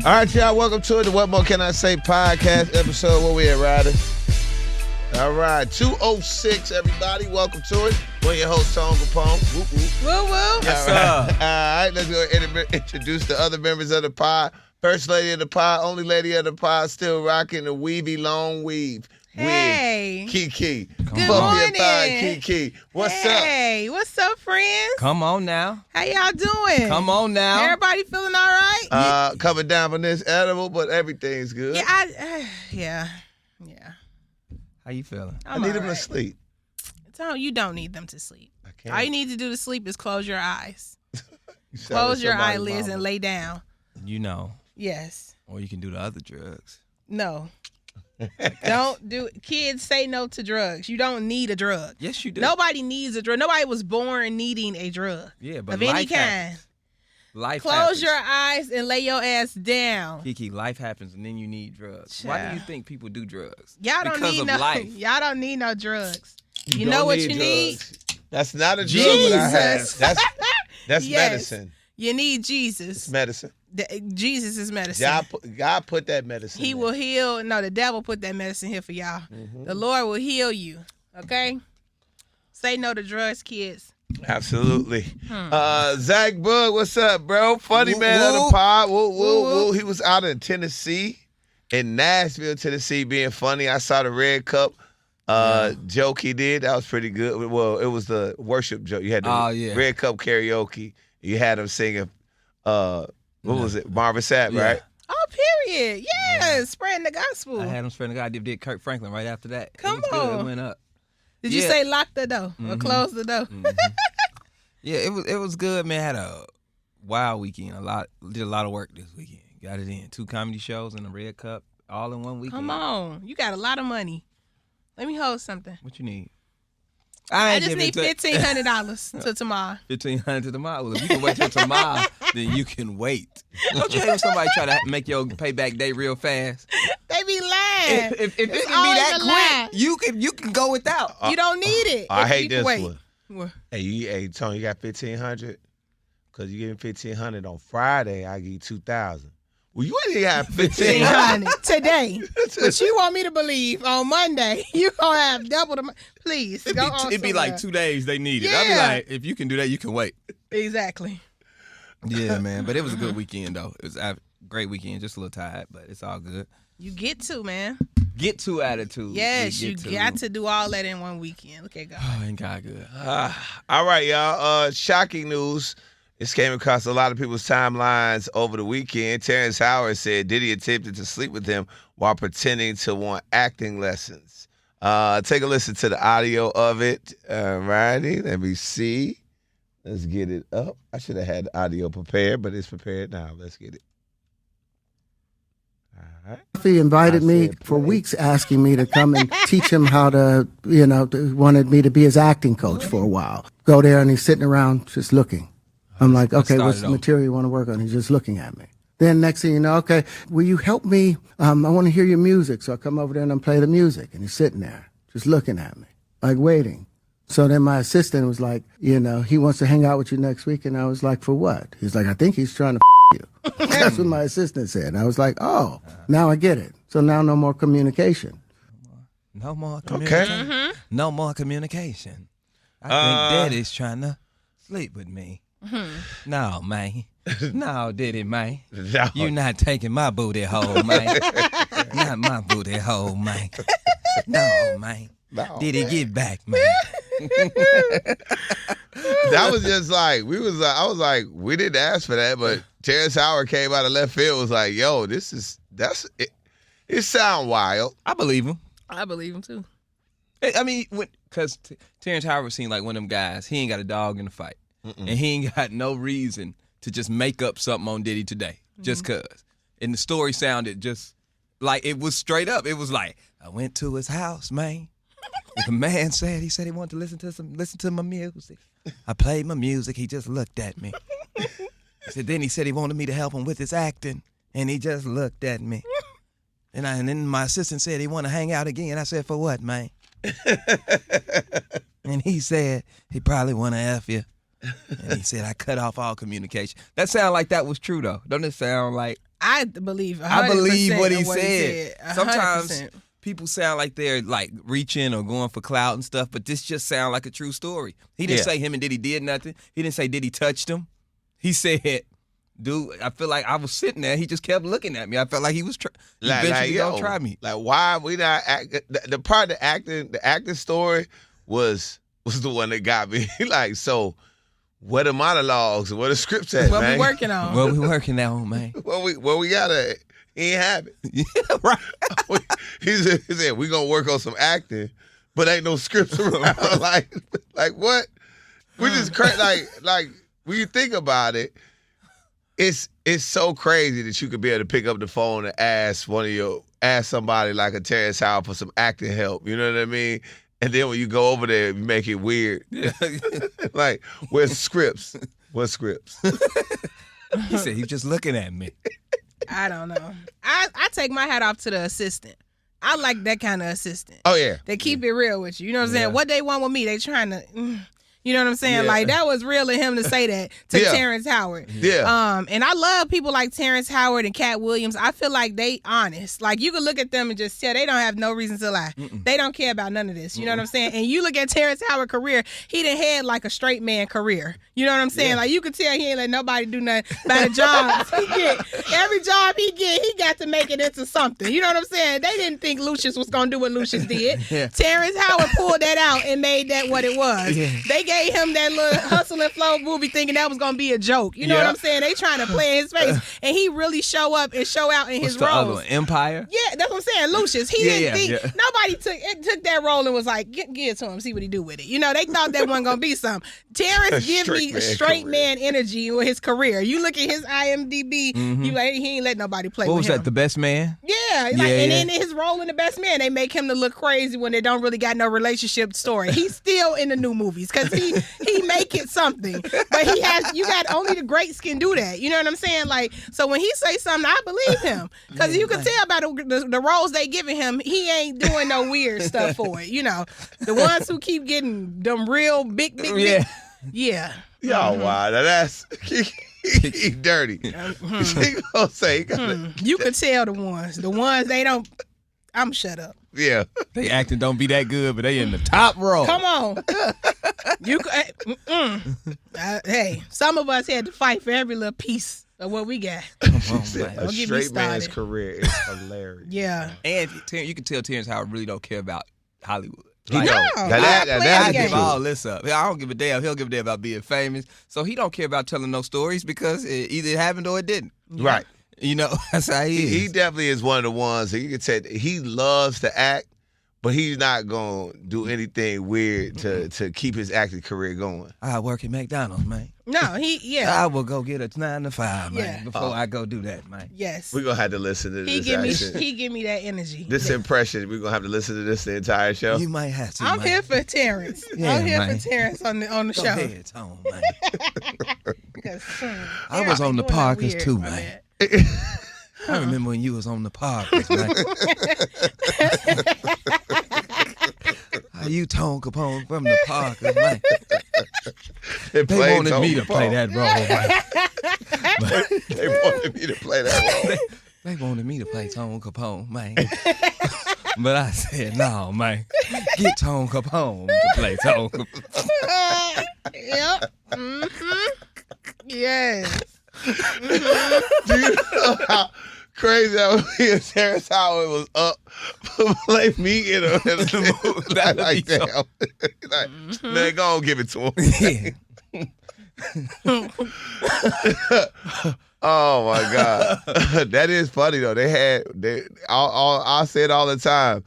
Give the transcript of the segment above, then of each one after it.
All right, y'all, welcome to it. The What More Can I Say podcast episode. Where we at, Ryder? All right, 206, everybody. Welcome to it. We're your host, Tone Kapone. Whoop, whoop. Woo, woo. Yes, sir. All right, let's go introduce the other members of the pod. First lady of the pod, only lady of the pod, still rocking the weavy long weave. Hey. KeKe. Good morning. KeKe. What's up? Hey, what's up, friends? Come on now. How y'all doing? Come on now. Everybody feeling all right? Coming down from this edible, but everything's good. Yeah, How you feeling? I need them to sleep. You don't need them to sleep. I can't. All you need to do to sleep is close your eyes. You sound Close like your somebody's eyelids mama. and lay down. You know. Yes. Or you can do the other drugs. No. Don't do it. Kids, say no to drugs. You don't need a drug. Yes, you do. Nobody needs a drug. Nobody was born needing a drug. Yeah, but of any life kind. happens. Life Close happens. your eyes and lay your ass down. KeKe, life happens and then you need drugs. Child. Why do you think people do drugs? Y'all don't because need of no life. Y'all don't need no drugs. You don't know what need you need? drugs. That's not a drug, but I have. Jesus. That's Yes. medicine. You need It's Jesus. medicine. Jesus is medicine. God put that medicine. He in. will heal. No, the devil put that medicine here for y'all. Mm-hmm. The Lord will heal you. Okay? Say no to drugs, kids. Absolutely. Zach Boog, what's up, bro? Funny Woo, man of the woo. pod. Woo, woo, Woo, woo. woo. He was out in Tennessee, in Nashville, Tennessee, being funny. I saw the Red Cup joke he did. That was pretty good. Well, it was the worship joke. You had the Red Cup karaoke. You had him singing, what was it? Marvin Sapp, right? Oh, period. Yes. Spreading the gospel. I had him spreading the guy. I did Kirk Franklin right after that. Come it was Good. on. It went up. Did you say lock the door or close the door? Yeah, it was good, man. Had a wild weekend. Did a lot of work this weekend. Got it in. 2 comedy shows and a Red Cup all in one weekend. Come on. You got a lot of money. Let me hold something. What you need? I just need $1,500 to tomorrow. $1,500 to tomorrow. Well, if you can wait till tomorrow, then you can wait. Don't you hate when somebody try to make your payback day real fast? They be lying. If it can be always that a lie. quick, you can go without. You don't need it. I If hate you can this wait. one. Hey, Tony, you got $1,500? Because you give me $1,500 on Friday, I give you $2,000. Well, you ain't got $1,500 today. But you want me to believe on Monday you gonna have double the money. Please, go on It'd be like somewhere. 2 days they need it. Yeah. I'd be like, if you can do that, you can wait. Exactly. Yeah, man. But it was a good weekend, though. It was a great weekend. Just a little tired, but it's all good. You get to, man. Get to attitude. Yes, you got to do all that in one weekend. Look at God. Oh, ain't God good. All right, y'all. Shocking news. This came across a lot of people's timelines over the weekend. Terrance Howard said Diddy attempted to sleep with him while pretending to want acting lessons. Take a listen to the audio of it. Righty, let me see. Let's get it up. I should have had the audio prepared, but it's prepared now. Let's get it. All right. He invited me for weeks asking me to come and teach him how to, wanted me to be his acting coach for a while. Go there and he's sitting around just looking. I'm like, okay, what's the material you want to work on? He's just looking at me. Then next thing you know, okay, will you help me? I want to hear your music. So I come over there and I play the music. And he's sitting there just looking at me, like waiting. So then my assistant was like, he wants to hang out with you next week. And I was like, for what? He's like, I think he's trying to you. That's what my assistant said. And I was like, oh, now I get it. So now no more communication. No more communication. Okay. No more communication. I think Daddy's trying to sleep with me. No, man. No, Diddy, man. No. You not taking my booty hole, man. Not my booty hole, man. No, man. No, Diddy, man. get back, man. That was just like, I was like, we didn't ask for that, but Terrance Howard came out of left field, was like, yo, that's it. It sound wild. I believe him. I believe him too. I mean, because Terrance Howard seemed like one of them guys. He ain't got a dog in the fight. And he ain't got no reason to just make up something on Diddy today, just cause. And the story sounded just like it was straight up. It was like, I went to his house, man. The man said he wanted to listen to my music. I played my music. He just looked at me. Then he said he wanted me to help him with his acting, and he just looked at me. And then my assistant said he want to hang out again. I said, for what, man? And he said he probably want to F you. And he said, I cut off all communication. That sound like that was true, though. Don't it sound like I believe 100% I believe what he of said. 100%. Sometimes people sound like they're like reaching or going for clout and stuff, but this just sounds like a true story. He didn't say him and Diddy did nothing. He didn't say Diddy touched him. He said, dude, I feel like I was sitting there. He just kept looking at me. I felt like he was eventually gonna try me. Like, why we not the part of the acting story was the one that got me. Like, so where the monologues and where the scripts at, What man? we working on? What we working on, man? Where we got at? He ain't have it. Yeah, right. He said we gonna work on some acting, but ain't no scripts around. like what? We just like when you think about it, it's so crazy that you could be able to pick up the phone and ask somebody like a Terrance Howard for some acting help. You know what I mean? And then when you go over there, you make it weird. Like, where's scripts? What scripts? He said he's just looking at me. I don't know. I take my hat off to the assistant. I like that kind of assistant. Oh, yeah. They keep it real with you. You know what I'm saying? What they want with me, they trying to... You know what I'm saying? Yeah. Like, that was real of him to say that to Terrance Howard. Yeah. And I love people like Terrance Howard and Cat Williams. I feel like they honest. Like, you can look at them and just tell they don't have no reason to lie. They don't care about none of this. You know what I'm saying? And you look at Terrance Howard's career, he done had like a straight man career. You know what I'm saying? Yeah. Like, you can tell he ain't let nobody do nothing by the jobs he get. Every job he get, he got to make it into something. You know what I'm saying? They didn't think Lucius was going to do what Lucius did. Terrance Howard pulled that out and made that what it was. They gave him that little Hustle and Flow movie thinking that was going to be a joke. You know what I'm saying? They trying to play in his face. And he really show up and show out in his the other roles. one? Empire? Yeah, that's what I'm saying. Lucius, he didn't think, nobody took that role and was like, give it to him, see what he do with it. You know, they thought that wasn't going to be something. Terrance give me a straight man energy with his career. You look at his IMDb, you like, he ain't let nobody play What with was him. that, The Best Man? Yeah, like, and then his role in The Best Man, they make him to look crazy when they don't really got no relationship story. He's still in the new movies because he make it something. But you got only the greats can do that. You know what I'm saying? Like, so when he say something, I believe him because you can tell by the roles they giving him, he ain't doing no weird stuff for it. You know, the ones who keep getting them real big. Yeah. Y'all wild. Now that's he dirty. He gonna say, you could tell the ones they don't. I'm shut up. yeah. They acting don't be that good, but they in the top row. Come on. You hey, some of us had to fight for every little piece of what we got. Come on, Said, man. a Don't get me straight man's started. career is hilarious. Yeah. And you can tell Terrance Howard really don't care about Hollywood. He Like, don't. No, That- I play that's the the give game. truth. all this up. I don't give a damn. He'll give a damn about being famous. So he don't care about telling no stories because either it happened or it didn't. Right. You know, that's how he is. He definitely is one of the ones that you can say he loves to act, but he's not gonna do anything weird to keep his acting career going. I work at McDonald's, man. No, I will go get a 9 to 5, man, Yeah. before I go do that, man. Yes. We're gonna have to listen to He this give me accent. he give me that energy. This impression, we're gonna have to listen to this the entire show. You might have to, I'm man. here for Terrance. Yeah, I'm here man. for Terrance on the Go show. ahead, Tone, man. 'Cause, I was on the doing that Parkers weird, too, my man. bad. I remember when you was on the Parkers, man. How you Tone Kapone from the Parkers, man. They They wanted me to play that role, man. They wanted me to play that role. They wanted me to play Tone Kapone, man. But I said, no, man. Get Tone Kapone to play Tone Kapone. Yep. Yes. Do you know how crazy that would be if Terrance Howard was up to play me in a movie That'd like be so- that? Like, man, go on, give it to him. Yeah. Oh my God, that is funny though. I say it all the time.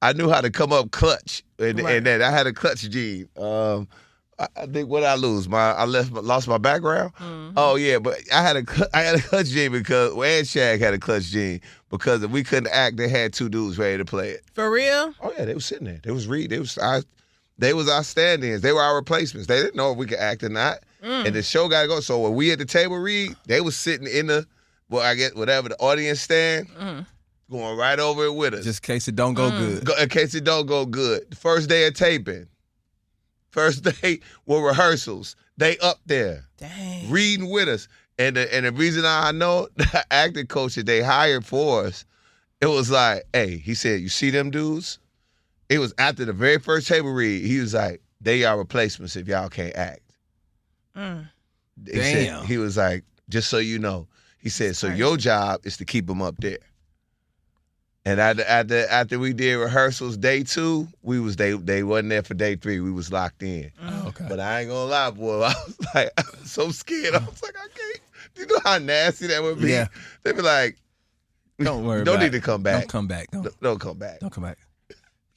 I knew how to come up clutch, and then I had a clutch gene. I think what I lose? I lost my background. Oh yeah, but I had a clutch gene because and Shaq had a clutch gene because if we couldn't act, they had two dudes ready to play it. For real? Oh yeah, they was sitting there. They was they was our stand-ins. They were our replacements. They didn't know if we could act or not. And the show got to go. So when we at the table read, they was sitting in the, I guess whatever the audience stand, going right over it with us. Just in case it don't go good. In case it don't go good. The first day of taping, first day with rehearsals, they up there Dang. reading with us. And the reason I know the acting coach that they hired for us, it was like, hey, he said, you see them dudes? It was after the very first table read. He was like, they are replacements if y'all can't act. Damn. He was like, just so you know. He said, so your job is to keep them up there. And after we did rehearsals day 2, they wasn't there for day 3. We was locked in. Okay. But I ain't gonna lie, boy. I was like, I was so scared. I was like, I can't. Do you know how nasty that would be? Yeah. They'd be like, Don't worry don't about need to come back. Don't come back. Don't come back. Don't come back.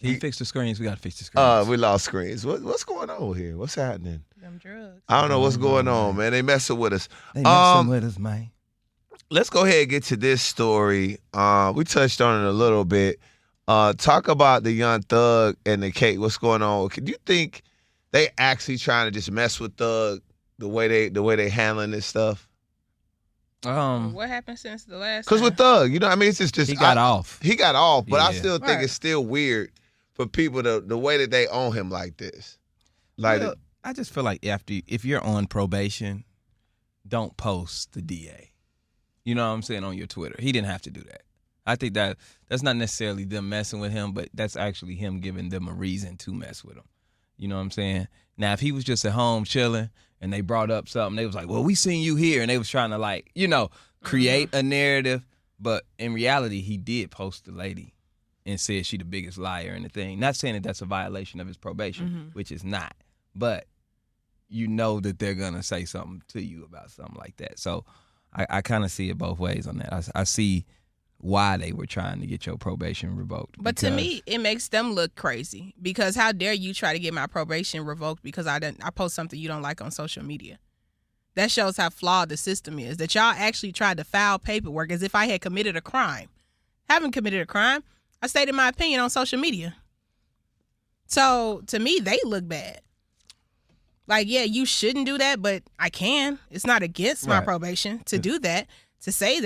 Can you fix the screens? We got to fix the screens. We lost screens. What's going on here? What's happening? Them drugs. I don't know what's going on, man. They messing with us. They messing with us, man. Let's go ahead and get to this story. We touched on it a little bit. Talk about the Young Thug and the KeKe. What's going on? Do you think they actually trying to just mess with Thug the way they handling this stuff? What happened since the last? Because with Thug, you know, what I mean, it's just He got off. He got off, but I Yeah. still think it's still weird for people the way that they own him like this. Like, Well, I just feel like if you're on probation, don't post the DA. You know what I'm saying, on your Twitter. He didn't have to do that. I think that's not necessarily them messing with him, but that's actually him giving them a reason to mess with him. You know what I'm saying? Now, if he was just at home chilling and they brought up something, they was like, well, we seen you here, and they was trying to, like, you know, create a narrative, but in reality, he did post the lady and said she the biggest liar in the thing. Not saying that that's a violation of his probation, which is not, but you know that they're going to say something to you about something like that. So I kind of see it both ways on that. I see why they were trying to get your probation revoked. But to me, it makes them look crazy, because how dare you try to get my probation revoked because I post something you don't like on social media. That shows how flawed the system is, that y'all actually tried to file paperwork as if I had committed a crime. Haven't committed a crime. I stated my opinion on social media. So to me, they look bad. Like, yeah, you shouldn't do that, but I can. It's not against my probation to do that, to say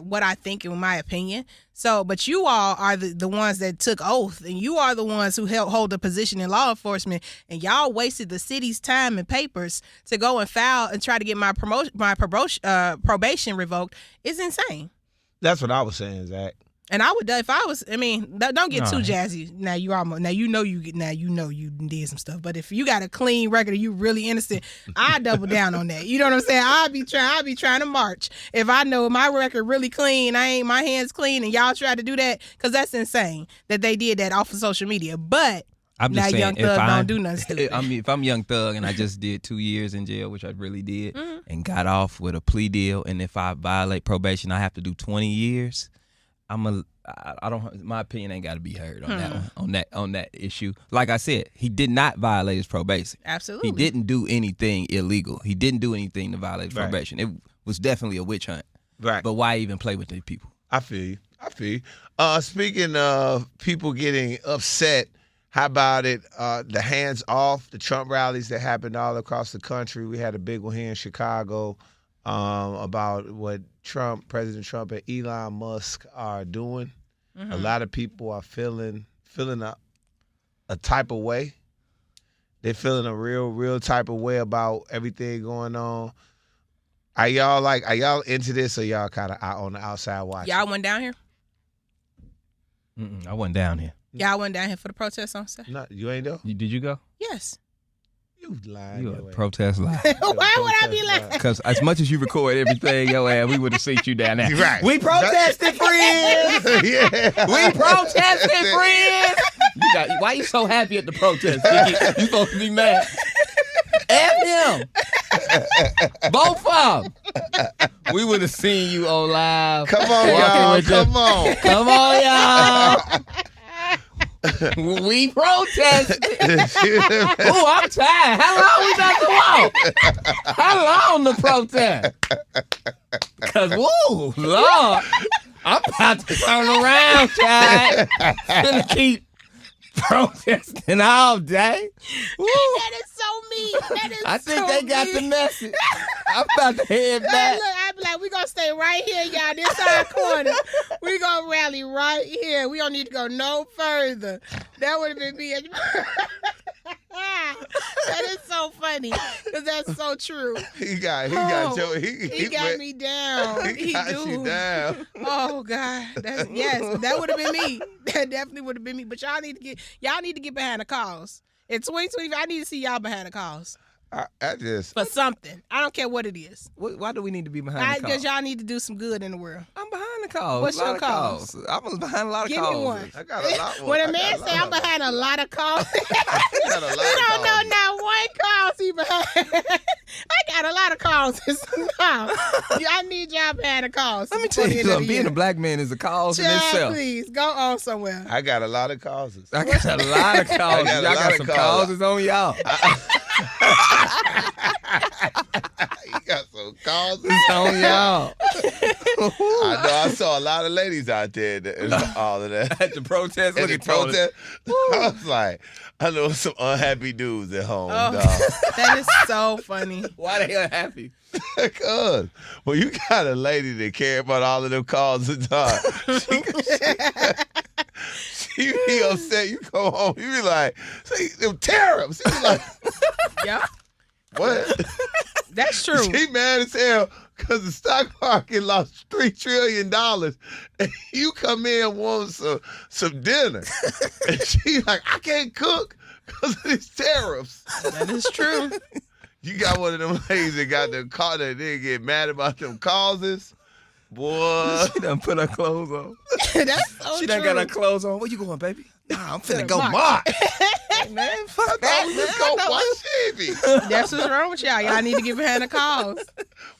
what I think in my opinion. So, but you all are the ones that took oath, and you are the ones who hold a position in law enforcement, and y'all wasted the city's time and papers to go and file and try to get my probation revoked. It's insane. that's what I was saying, Zach. And I would, if I was, I mean, don't get too jazzy. Now you know you did some stuff. But if you got a clean record and you really innocent, I double down on that. You know what I'm saying? I'll be trying to march. If I know my record really clean, my hands clean, and y'all try to do that, because that's insane that they did that off of social media. But I'm just now saying, Young Thug don't do nothing stupid. I mean, if I'm Young Thug and I just did 2 years in jail, which I really did, and got off with a plea deal, and if I violate probation, I have to do 20 years. My opinion ain't got to be heard on that one, on that issue. Like I said, he did not violate his probation. Absolutely. He didn't do anything illegal. He didn't do anything to violate his probation. It was definitely a witch hunt. Right. But why even play with these people? I feel you. Speaking of people getting upset, how about it? The hands off, the Trump rallies that happened all across the country. We had a big one here in Chicago about what President Trump and Elon Musk are doing. A lot of people are feeling a type of way. They're feeling a real type of way about everything going on. Are y'all into this, or y'all kind of out on the outside watching? Y'all went down here? I wasn't down here. Y'all went down here for the protest on Saturday? No, you ain't though? Did you go? Yes. You lying. You your a ass. protest lie. Why would I be lying? Because as much as you record everything, yo ass, we would have seen you down there. Right. We protested, friends. Yeah. We protested, friends. Why you so happy at the protest, KeKe? You supposed to be mad. F him. Both of them. We would have seen you on live. Come on, y'all. Come on. Come on, y'all. We protested. Ooh, I'm tired. How long we got to walk? How long the protest? Because, woo, Lord, I'm about to turn around, child. Gonna keep protesting all day. Woo. That is so mean. That is I think so they got mean. the message. I'm about to head back. Look, I be like, we gonna stay right here, y'all. This our corner. We gonna rally right here. We don't need to go no further. That would have been me. That is so funny because that's so true. He got me down. He got you down. Oh God, that would have been me. That definitely would have been me. But y'all need to get behind the cause. In 2020, I need to see y'all behind the cause. I just for something. I don't care what it is. Why do we need to be behind the cause? Because y'all need to do some good in the world. I'm behind the cause. What's your cause? I was behind a lot of Give causes. me one. I got a lot more. When a man say I'm behind a lot of causes, I got a lot you don't know causes. not one cause he behind. I got a lot of causes. No. I need y'all behind a cause. Let me tell you something. Being a black man is a cause in itself. Please go on somewhere. I got a lot of causes. I got a lot of causes. Y'all got some causes on y'all. You got some causes on y'all. I know. I saw a lot of ladies out there and all of that. At the protest. At the protest. I was like, I know some unhappy dudes at home, dog. That is so funny. Why they unhappy? Because, well, you got a lady that care about all of them causes, dog. She be upset. You go home, you be like, see, them tariffs. You be like, yeah. What? That's true. She mad as hell because the stock market lost $3 trillion. And you come in and want some dinner. And she like, I can't cook because of these tariffs. That is true. You got one of them ladies that got the car that they get mad about them causes. Boy. She done put her clothes on. That's so She true. done got her clothes on. Where you going, baby? Nah, I'm finna go march. march. Hey, man, fuck that, man. Let's go watch TV. That's what's wrong with y'all. Y'all need to get behind the cause.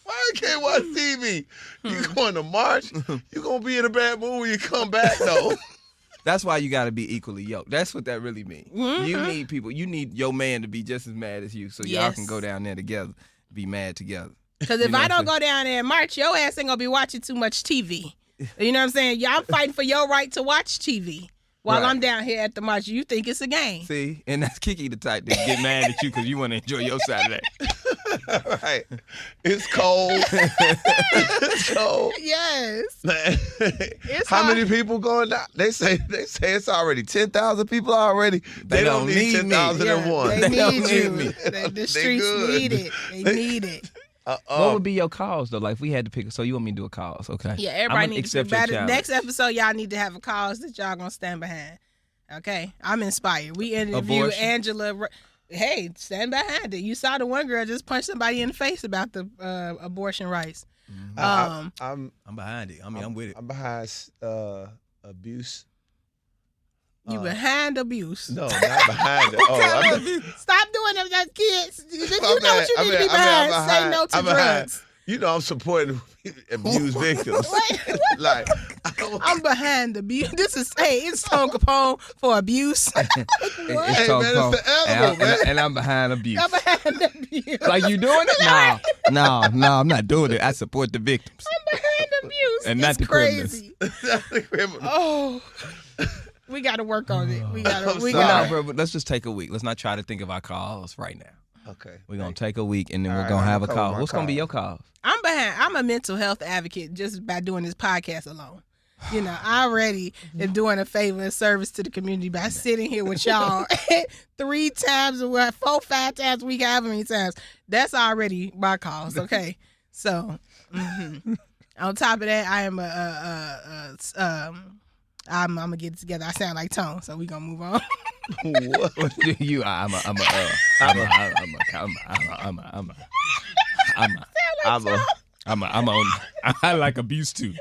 Why I can't watch TV? You going to march? You going to be in a bad mood when you come back, though. That's why you got to be equally yoked. That's what that really means. Mm-hmm. You need people. You need your man to be just as mad as you, so y'all can go down there together, be mad together. Because if I don't go down there and march, your ass ain't going to be watching too much TV. You know what I'm saying? Y'all fighting for your right to watch TV while I'm down here at the march. You think it's a game. See? And that's KeKe the type that get mad at you because you want to enjoy your Saturday. Right. It's cold. It's cold. Yes. It's how many people going down? They say it's already 10,000 people already. They don't need 10,001. They need you. The streets need it. They need it. What would be your cause though? Like if we had to pick, so you want me to do a cause, okay? Yeah, everybody needs to accept be better. Next episode, y'all need to have a cause that y'all gonna stand behind. Okay, I'm inspired. We interviewed Angela. Hey, stand behind it. You saw the one girl just punch somebody in the face about the abortion rights. I'm behind it. I'm with it. I'm behind abuse. You behind abuse? No, not behind it. Oh, stop doing them as kids. You know what you need to be behind. Say no to drugs. You know I'm supporting abused victims. Like I'm behind abuse. It's Tone Kapone for abuse. It's the animal, man. And I'm behind abuse. I'm behind abuse. Like you doing it? No, I'm not doing it. I support the victims. I'm behind abuse. And not the crazy. Not the criminals. Oh. We got to work on it. But let's just take a week. Let's not try to think of our cause right now. Okay. We're going to take a week, and then we're going to have a cause. What's going to be your cause? I'm a mental health advocate just by doing this podcast alone. You know, I already am doing a favor and service to the community by sitting here with y'all 3 times a week, 4, 5 times a week, however many times. That's already my cause, okay? So, on top of that, I am I'm gonna get it together. I sound like Tone, so we gonna move on. What do you? I like abuse too.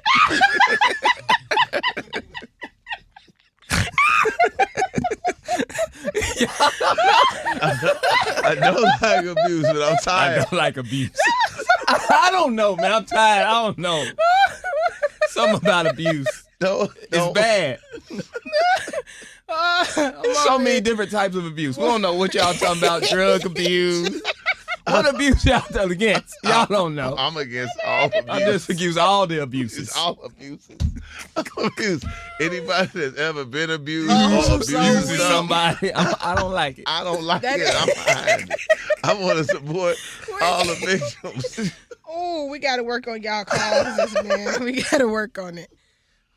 I don't like abuse, but I'm tired. I don't like abuse. I don't know, man. I'm tired. I don't know. Something about abuse. No. It's bad. So many different types of abuse. We don't know what y'all talking about. Drug abuse. What abuse y'all against? Y'all don't know. I'm against all abuse. I'm just against all the abuses. It's all abuses. Abuse. Anybody that's ever been abused Oh, or so abused weak. somebody, I don't like it. I don't like it. I'm behind it. I want to support all the victims. Oh, we got to work on y'all causes, man. We got to work on it.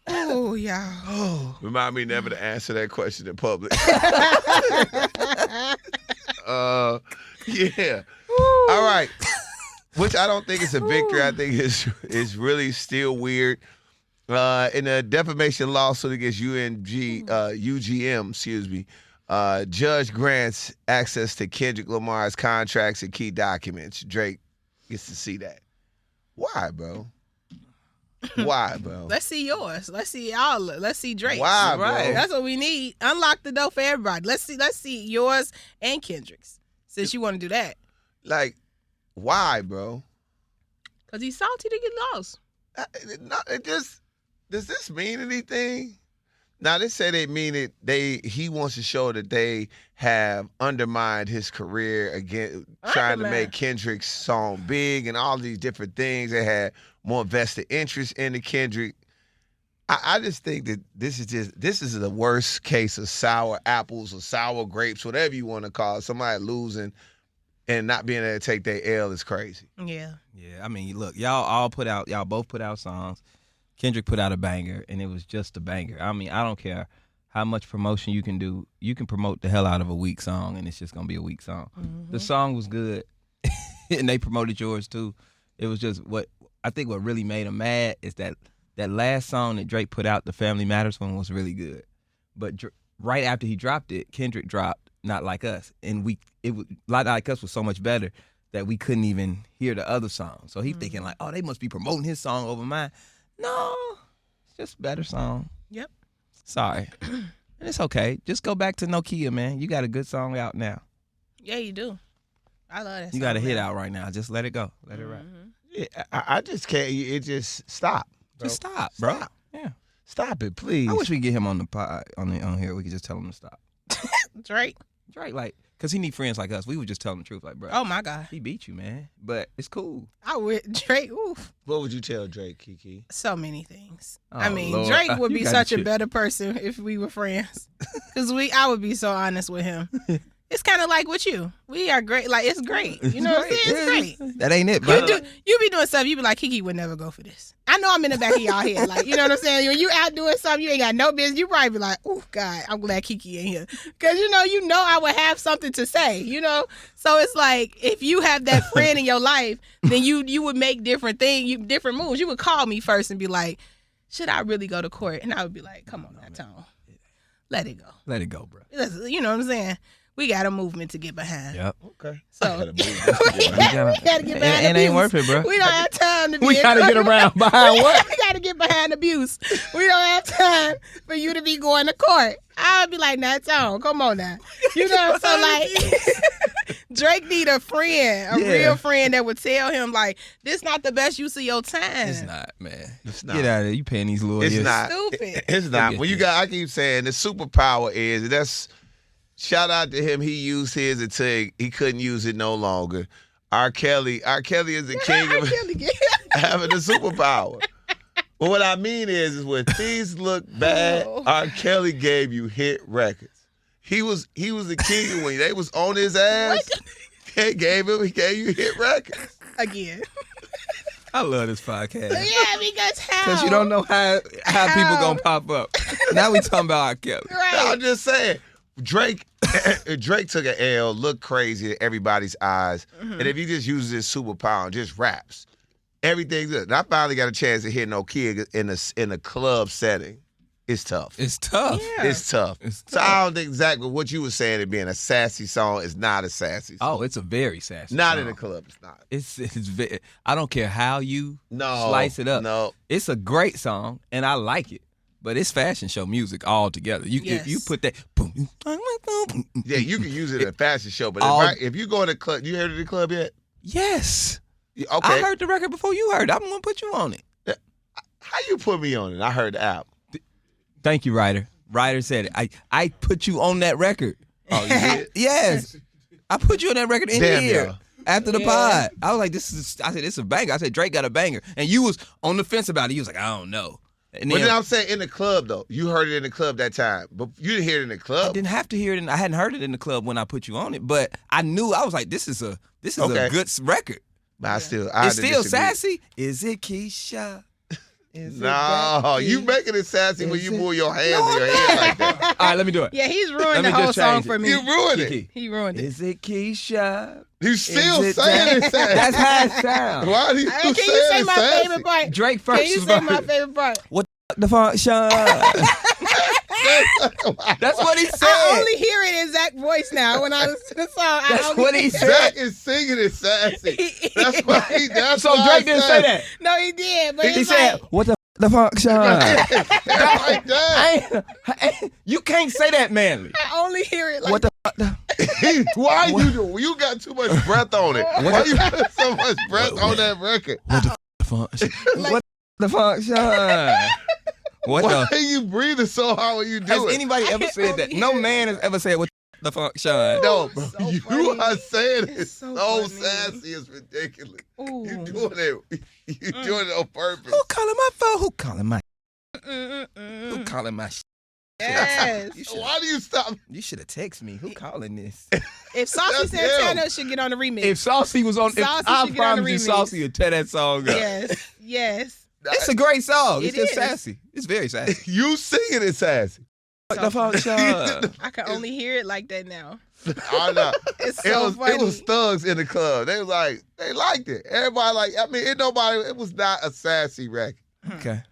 Oh, yeah. Remind me never to answer that question in public. Yeah. All right. Which I don't think is a victory. I think is really still weird. In a defamation lawsuit against UGM, judge grants access to Kendrick Lamar's contracts and key documents. Drake gets to see that. Why, bro? Why, bro? Let's see yours. Let's see all. Let's see Drake's. Why, bro? Right. That's what we need. Unlock the door for everybody. Let's see yours and Kendrick's. Since you want to do that. Like, why, bro? Because he's salty to get lost. Does this mean anything? Now, they say they mean it. He wants to show that they have undermined his career again, trying to make Kendrick's song big and all these different things. They had more vested interest in the Kendrick. I just think that this is the worst case of sour apples or sour grapes, whatever you want to call it. Somebody losing and not being able to take their L is crazy. Yeah. Yeah, I mean, look, y'all both put out songs. Kendrick put out a banger, and it was just a banger. I mean, I don't care how much promotion you can do. You can promote the hell out of a weak song, and it's just going to be a weak song. Mm-hmm. The song was good, and they promoted yours, too. It was just what really made them mad is that last song that Drake put out, the Family Matters one, was really good. But right after he dropped it, Kendrick dropped Not Like Us, and Not Like Us was so much better that we couldn't even hear the other song. So he thinking like, oh, they must be promoting his song over mine. No, it's just a better song. Yep. Sorry. And it's okay. Just go back to Nokia, man. You got a good song out now. Yeah, you do. I love that song. You got a hit out right now. Just let it go. Let it ride. Yeah, I just can't. It just stop. Bro. Just stop, bro. Stop. Yeah. Stop it, please. I wish we could get him on the pod, on here. We could just tell him to stop. Drake, because he need friends like us. We would just tell him the truth, like, bro. Oh my God, he beat you, man. But it's cool. I would Drake. Oof. What would you tell Drake, KeKe? So many things. Oh, I mean, Lord. Drake would You be gotta such a chill. better person if we were friends. Because I would be so honest with him. It's kind of like with you. We are great. Like, it's great. You know what I'm saying? It's great. That ain't it, bro. You be doing stuff, you be like, KeKe would never go for this. I know I'm in the back of y'all head. Like, you know what I'm saying? When you out doing something, you ain't got no business. You probably be like, oh, God, I'm glad KeKe ain't here. Because, you know I would have something to say, you know? So it's like, if you have that friend in your life, then you would make different things, different moves. You would call me first and be like, should I really go to court? And I would be like, come on now, Tone. Let it go. Let it go, bro. You know what I'm saying? We got a movement to get behind. Yep. Okay. So we gotta get behind it abuse. ain't worth it, bro. We don't have time to be. We gotta get around behind what? We gotta get behind abuse. We don't have time for you to be going to court. I'll be like, nah, it's on. Come on now. You know, so like Drake need a friend, real friend that would tell him like, this not the best use of your time. It's not, man. It's not. Get out of there. You paying these lawyers. It's not. Stupid. It's not. When I keep saying the superpower is that's. Shout out to him. He used his until he couldn't use it no longer. R. Kelly is the king of having a superpower. But what I mean is when things look bad, R. Kelly gave you hit records. He was the king when they was on his ass. He gave you hit records. Again. I love this podcast. Yeah, because how? Because you don't know how people gonna pop up. Now we talking about R. Kelly. Right. No, I'm just saying. Drake took an L, looked crazy in everybody's eyes. And if he just uses his superpower and just raps, everything's good. And I finally got a chance to hear Nokia in a club setting. It's tough. It's tough. Yeah. It's tough. So I don't think exactly what you were saying it being a sassy song is not a sassy song. Oh, it's a very sassy Not song. in the club, it's not. It's very, I don't care how you slice it up. No. It's a great song, and I like it. But it's fashion show music all together. If you put that, boom, Yeah, you can use it in a fashion show, but if you go to the club, you heard of the club yet? yes. Okay. I heard the record before you heard it. I'm gonna put you on it. How you put me on it? I heard the album. Thank you, Ryder. Ryder said it. I put you on that record. Oh, you did? Yes. I put you on that record in Damn, here. y'all. After the pod. I was like, this is a banger. I said, Drake got a banger. And you was on the fence about it. You was like, I don't know. And But then I'm saying in the club, though. You heard it in the club that time. But you didn't hear it in the I club. didn't have to hear it. I hadn't heard it in the club when I put you on it. But I knew, I was like, this is a Okay. good record. But I It's still disagree. sassy. Is it Keisha? No, you making it sassy when you move your hands in your head like that. All right, let me do it. Yeah, he's ruined the whole song for me. You ruined it. KeKe. He ruined it. Is it Keisha? You still saying it sassy. That's how it sounds. Why do you Can you say say it my sassy? favorite part? Drake first. Can you say my favorite part? What the function? That's what he said. I only hear it in Zach's voice now when I listen to the song. That's what he said. Zach is singing it sassy. That's why. That's So why Drake didn't say that. No, he did. But He it's said, like, "What the function?" like that. You can't say that manly. I only hear it like What the? Why you got too much breath on it? Why you put so much breath on that record? What the function? What the function? What Why the? are you breathing so hard when you do Has it? anybody ever said that? No man has ever said what the function. No, bro. So You funny. are saying it It's so, so funny. sassy. It's ridiculous. Ooh. You doing it. You doing it on purpose. Who calling my phone? Who calling my? Who Mm-mm-mm. calling my? Yes. You should. Why do you stop? You should have texted me. Who calling this? If Saucy That's Santana him. should get on the remix. If Saucy was on, Saucy I should get on the promise you, remix. Saucy would tear that song up. yes. Yes. It's a great song. It's It just is. sassy. It's very sassy. You singing it sassy. What the function? I can only hear it like that now. I know. It's so funny. It was thugs in the club. They was like, they liked it. Everybody it was not a sassy record. Okay.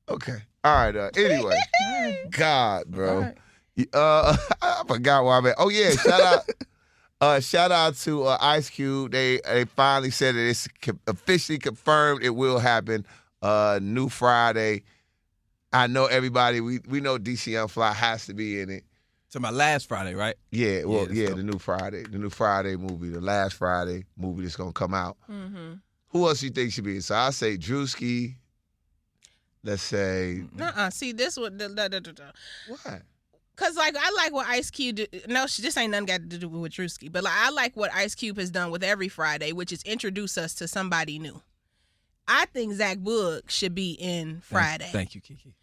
Okay. All right. Anyway. God, bro. I forgot where I'm at. Oh yeah, shout out to Ice Cube. They finally said that it's officially confirmed it will happen. New Friday. I know everybody. We know DC Young Fly has to be in it. So my last Friday, right? Yeah. Well, Yeah, yeah. let's The new Friday movie, the last Friday movie that's gonna come out. Mm-hmm. Who else you think should be in? So I say Drewski. Let's say See, this would what? Cause like I like what Ice Cube did. No, this ain't nothing got to do with Drewski, but like I like what Ice Cube has done with every Friday, which is introduce us to somebody new. I think Zach Boog should be in Friday. Thank you, KeKe.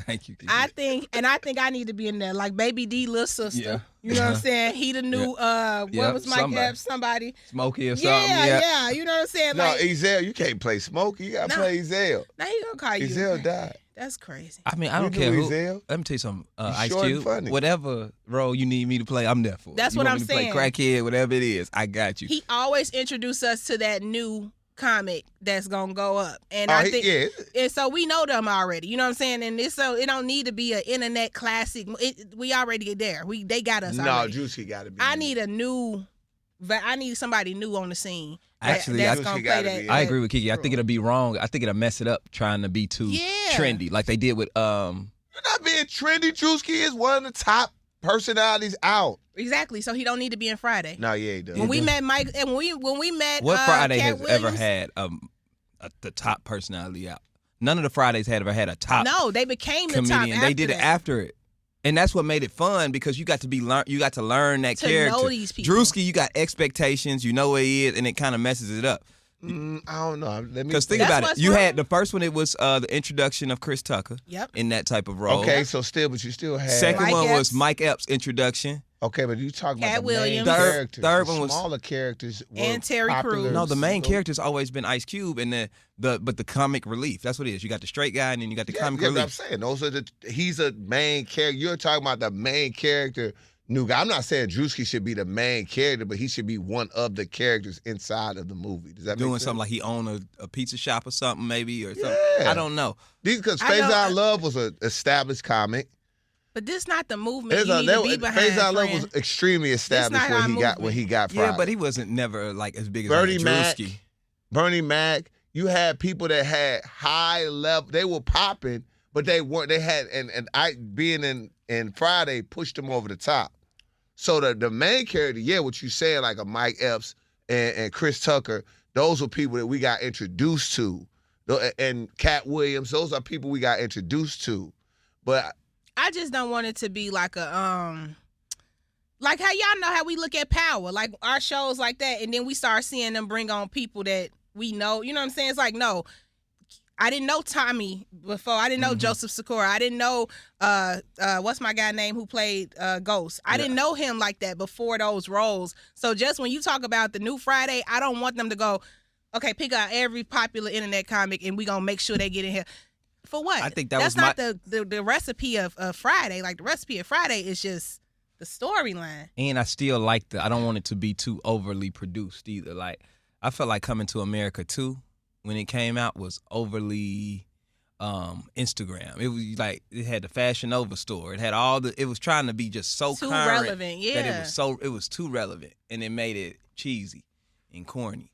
Thank you, KeKe. I think I need to be in there, like Baby D, little sister. Yeah. You know what I'm saying? He the new what was Mike somebody. Epps? Somebody. Smokey or something. Yeah. You know what I'm saying? No, Like, Ezell, you can't play Smoke. You gotta play Ezell. now he gonna call you. Ezell died. That's crazy. I mean, I don't You care knew who. Ezell? Let me tell you something. He's Ice short and Cube, funny. whatever role you need me to play, I'm there for. That's you what want I'm me to saying. Play crackhead, whatever it is, I got you. He always introduced us to that new comic that's gonna go up, and I think, and so we know them already. You know what I'm saying? And it's so it don't need to be an internet classic. We already there. They got us. No, already. Juicy got to be. I need somebody new on the scene. Actually, that's I- gonna Juicy gotta play be that. I agree with KeKe. I think it'll be wrong. I think it'll mess it up trying to be too trendy, like they did with You're not being trendy. Drewski is one of the top personalities out. Exactly. So he don't need to be in Friday. No, yeah, he does. When we met Mike, and when we met What Friday Cat has ever Williams, had the top personality out? None of the Fridays had ever had a top. No, they became the top. comedian. They did it that. after it, and that's what made it fun because you got to learn that To character. know these people. Drewski, you got expectations. You know what he is, and it kind of messes it up. I don't know. Let me Because think That's about it. what's You wrong. had the first one. It was the introduction of Chris Tucker. Yep. In that type of role. Okay, so but you still have. Second Mike one was Epps. Mike Epps' introduction. Okay, but you talking Cat about the main Williams. characters. Third The one was- smaller characters were And Terry popular. Crews. No, the main So- character's always been Ice Cube, and but the comic relief. That's what it is. You got the straight guy, and then you got the comic but I'm relief. saying those are he's a main character. You're talking about the main character, new guy. I'm not saying Drewski should be the main character, but he should be one of the characters inside of the movie. Does that make Doing sense? something like he owned a pizza shop or something, maybe, or something. Yeah. I don't know. Because I Phase know- Out Love was an established comic. But this not the movement you need to be behind. Phase Out Love friend. was extremely established not our when he got Yeah, Friday. but he wasn't never like as big as Bernie like Mac. Drewski. Bernie Mac, you had people that had high level. They were popping, but they weren't. They had and I being in Friday pushed them over the top. So the main character, yeah, what you saying like a Mike Epps and Chris Tucker, those were people that we got introduced to, and Cat Williams. Those are people we got introduced to, but. I just don't want it to be like a like how y'all know how we look at Power, like our shows like that, and then we start seeing them bring on people that we know. You know what I'm saying? It's like, no, I didn't know Tommy before. I didn't know Joseph Sikora. I didn't know what's my guy name who played Ghost. I didn't know him like that before those roles. So just when you talk about the new Friday, I don't want them to go, okay, pick out every popular internet comic and we gonna make sure they get in here. For what? I think that that's was not the recipe of Friday. Like the recipe of Friday is just the storyline. And I still like I don't want it to be too overly produced either. Like I felt like Coming to America 2 when it came out was overly Instagram. It was like it had the Fashion Nova store. It had it was trying to be just so too current relevant, that it was too relevant, and it made it cheesy and corny.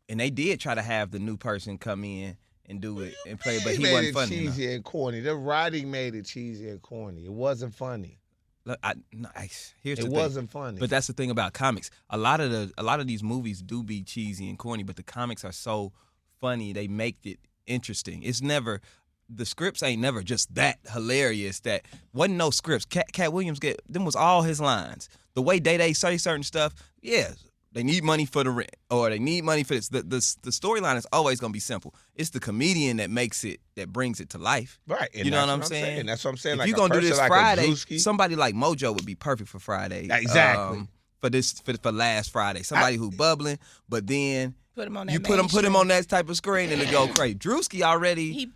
And they did try to have the new person come in and do it and play, but he wasn't funny enough. Cheesy and corny. The writing made it cheesy and corny. It wasn't funny. Look, here's the it thing. wasn't funny. But that's the thing about comics. A lot of these movies do be cheesy and corny, but the comics are so funny. They make it interesting. It's never the scripts ain't never just that hilarious. That wasn't no scripts. Cat Williams them was all his lines. The way they say certain stuff. Yeah. They need money for the rent, or they need money for this. The storyline is always gonna be simple. It's the comedian that brings it to life. Right. You know what I'm saying? That's what I'm saying. If like you're gonna do this like Friday, somebody like Mojo would be perfect for Friday. Exactly. For last Friday, somebody who bubbling, but then put him on that. You put him on that type of screen and it go crazy. Drewski already.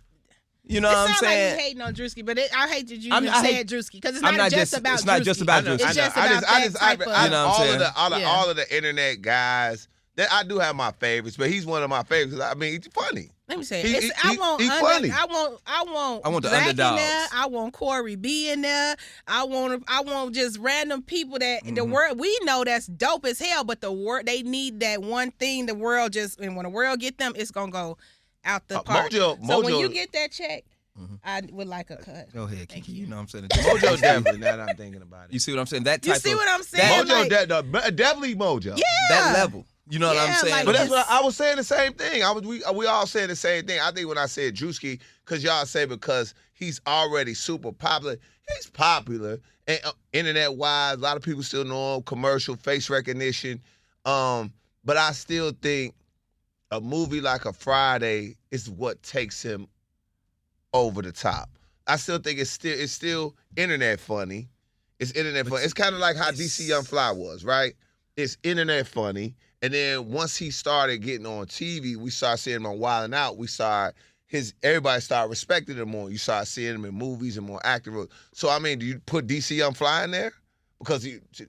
You know what I'm saying? Like you hating on Drewski, but I hate that you said Drewski because it's not just about Drewski. It's not just about Drewski. It's just about that type of. You know what I'm saying? All of the internet guys. I do have my favorites, but he's one of my favorites. I mean, he's funny. Let me say, he's funny. I want the Zach underdogs. in there. I want Corey B in there. I want just random people that the world we know that's dope as hell, but the world they need that one thing. The world and when the world get them, it's gonna go out the park. So when you get that check, I would like a cut. Go ahead, KeKe. You know what I'm saying? Mojo definitely. Now that I'm thinking about it. You see what I'm saying? That type you see what I'm saying? Mojo, definitely Mojo. Yeah. That level. You know what I'm saying? Like but that's what I was saying the same thing. We all saying the same thing. I think when I said Drewski, because y'all say because he's already super popular. He's popular. And internet-wise, a lot of people still know him, commercial, face recognition. But I still think a movie like a Friday is what takes him over the top. I still think it's still internet funny. It's internet funny. It's kind of like how DC Young Fly was, right? It's internet funny. And then once he started getting on TV, we started seeing him on Wild 'N Out. Everybody started respecting him more. You started seeing him in movies and more active roles. So, I mean, do you put DC Young Fly in there? Because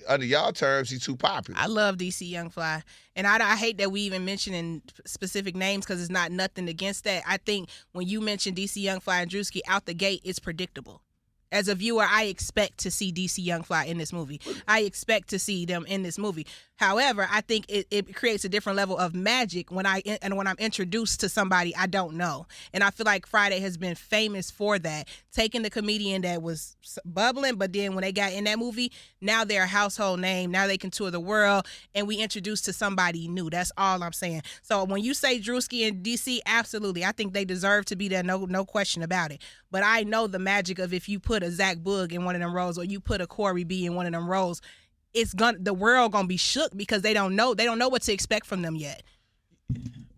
under y'all terms, he's too popular. I love DC Young Fly. And I hate that we even mentioning specific names because it's not nothing against that. I think when you mention DC Young Fly and Drewski out the gate, it's predictable. As a viewer, I expect to see DC Young Fly in this movie. I expect to see them in this movie. However, I think it creates a different level of magic when I'm introduced to somebody I don't know. And I feel like Friday has been famous for that. Taking the comedian that was bubbling, but then when they got in that movie, now they're a household name. Now they can tour the world, and we introduced to somebody new. That's all I'm saying. So when you say Drewski and DC, absolutely. I think they deserve to be there, no question about it. But I know the magic of if you put a Zach Boog in one of them roles or you put a Corey B in one of them roles, the world gonna be shook because they don't know what to expect from them yet.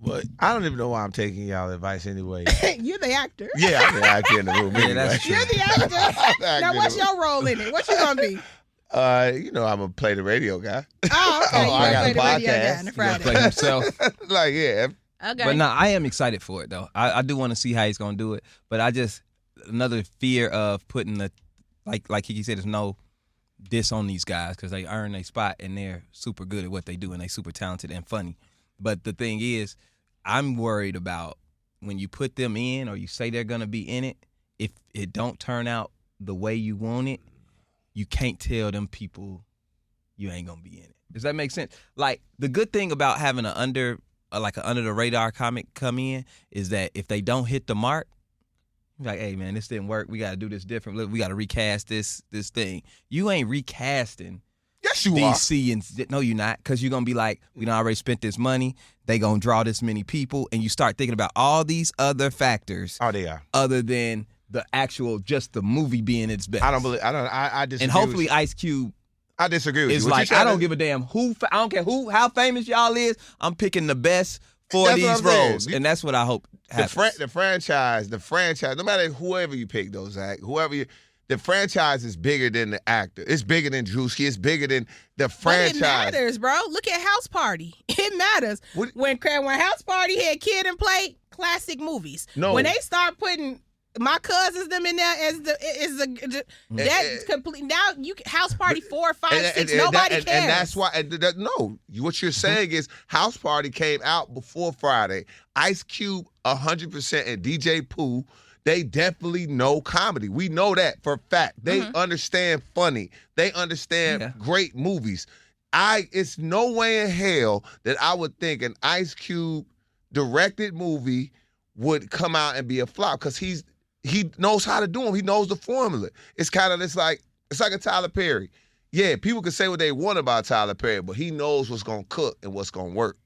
Well, I don't even know why I'm taking y'all advice anyway. You're the actor. Yeah, I'm the actor in the room. Yeah, that's true. You're the actor. Now, what's your role in it? What you gonna be? I'm gonna play the radio guy. Oh, okay. I got a play the radio guy podcast. on the Friday. Play himself. Like, yeah. Okay. But no, I am excited for it though. I do want to see how he's gonna do it. But another fear of putting like KeKe said, there's no diss on these guys because they earn a spot and they're super good at what they do and they super talented and funny. But the thing is, I'm worried about when you put them in or you say they're gonna be in it, if it don't turn out the way you want it, you can't tell them people you ain't gonna be in it. Does that make sense? Like the good thing about having an under the radar comic come in is that if they don't hit the mark, like, hey man, this didn't work. We gotta do this different. Look, we gotta recast this thing. You ain't recasting. Yes, you DC and no, you're not, because you're gonna be like, we done already spent this money. They gonna draw this many people, and you start thinking about all these other factors. Oh, they are. Other than the actual just the movie being its best. I disagree. And hopefully Ice Cube. I disagree with is you. Like, I don't give a damn I don't care how famous y'all is. I'm picking the best for these roles, and that's what I hope happens. The franchise. No matter whoever you pick, though, Zach, the franchise is bigger than the actor. It's bigger than Drewski. It's bigger than the franchise. But it matters, bro. Look at House Party. It matters. When House Party had Kid and Play, classic movies. No. When they start putting my cousins them in there as that complete now House Party 4, 5, 6 nobody cares. And that's why no, what you're saying is House Party came out before Friday. Ice Cube 100% and DJ Pooh, they definitely know comedy. We know that for a fact. They understand funny. They understand great movies. It's no way in hell that I would think an Ice Cube directed movie would come out and be a flop because he knows how to do them. He knows the formula. It's like a Tyler Perry. Yeah, people can say what they want about Tyler Perry, but he knows what's going to cook and what's going to work.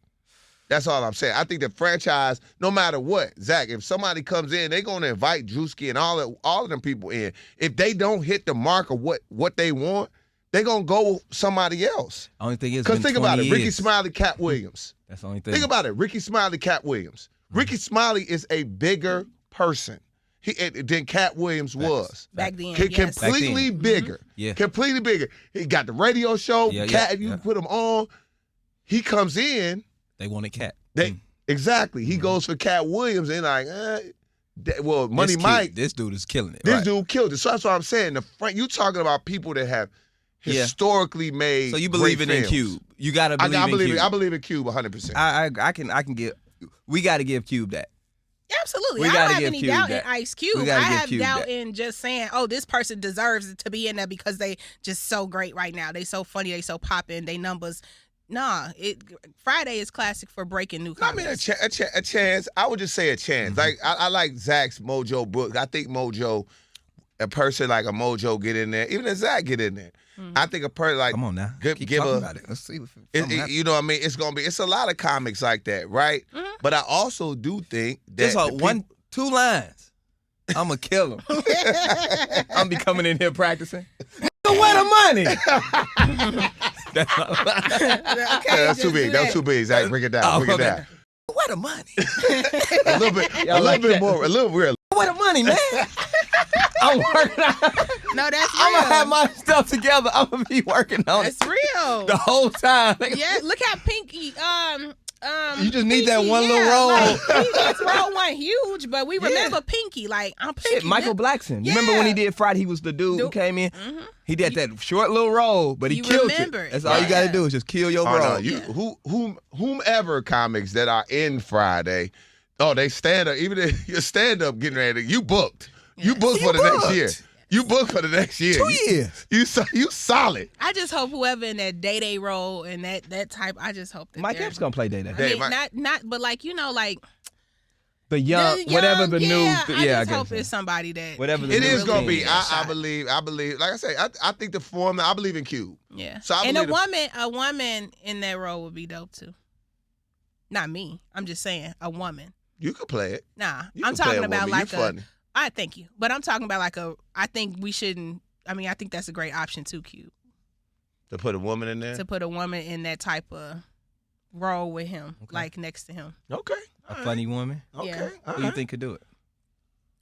That's all I'm saying. I think the franchise, no matter what, Zach, if somebody comes in, they're going to invite Drewski and all of them people in. If they don't hit the mark of what they want, they're going to go with somebody else. Only thing is, because think about it, Ricky Smiley, Cat Williams. That's the only thing. Think about it, Ricky Smiley, Cat Williams. Ricky Smiley is a bigger person than Cat Williams was. Back then, completely bigger. Yeah. Completely bigger. He got the radio show. Cat, you put him on. He comes in. They wanted Cat. Exactly. He goes for Cat Williams and Money Mike. This dude is killing it. This dude killed it. So that's what I'm saying. You talking about people that have historically made. So you believe in Cube? You gotta believe in Cube. I believe in Cube 100%. I can give. We got to give Cube that. Absolutely. I don't have any doubt in Ice Cube. I have doubt in just saying, oh, this person deserves to be in there because they just so great right now. They so funny. They so popping. They numbers. Nah, Friday is classic for breaking new comments. I mean, a chance. I would just say a chance. Like I like Zach's Mojo book. I think Mojo, a person like a Mojo get in there. Even a Zach get in there. I think a person like come on now, give about it. Let's see. You know what I mean? It's a lot of comics like that, right? But I also do think that just 2 lines. I'm gonna kill him. I'm be coming in here practicing. Where the money? That's too big. That's too big. Zach, bring it down. Bring it down. Where the money? a little bit more. A little real. Where the money, man? I'm working on No, that's real. I'm going to have my stuff together. I'm going to be working on it. That's real. The whole time. Yeah, look how Pinky, you just need that one little role. Like, his role wasn't huge, but we remember Pinky. Like, I'm Pinky. Michael Blackson. You remember when he did Friday? He was the dude who came in. He did that short little role, but he killed it. That's all you got to do is just kill your role. No, whomever comics that are in Friday, they stand up. Even if you're stand up getting ready, you booked. You booked for the next year. You booked for the next year. 2 years. You solid. I just hope whoever in that Day role and that type, I just hope that Mike Epps gonna play Day. I mean, not, but like the young, whatever the new. I just hope it's somebody that whatever. It is gonna be. I believe. Like I say, I think the form. I believe in Cube. Yeah. So and a woman in that role would be dope too. Not me. I'm just saying a woman. You could play it. Nah, I'm talking about like You're funny. I thank you, but I'm talking about I think we shouldn't. I mean, I think that's a great option too, Cube. To put a woman in there. To put a woman in that type of role with him, like next to him. Okay. A funny woman. Okay. Yeah. Who you think could do it?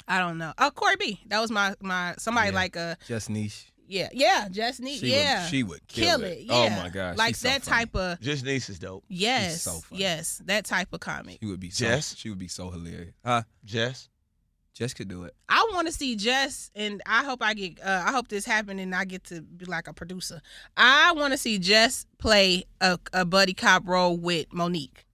I don't know. Corey B. That was my somebody like a Just Niche. Yeah, Just Niche. She would kill it. Yeah. Oh my gosh. Like that type of. Just Niche is dope. Yes. So funny. Yes, that type of comic. She would be She would be so hilarious. Jess could do it. I want to see Jess, and I hope I hope this happened, and I get to be like a producer. I want to see Jess play a buddy cop role with Monique.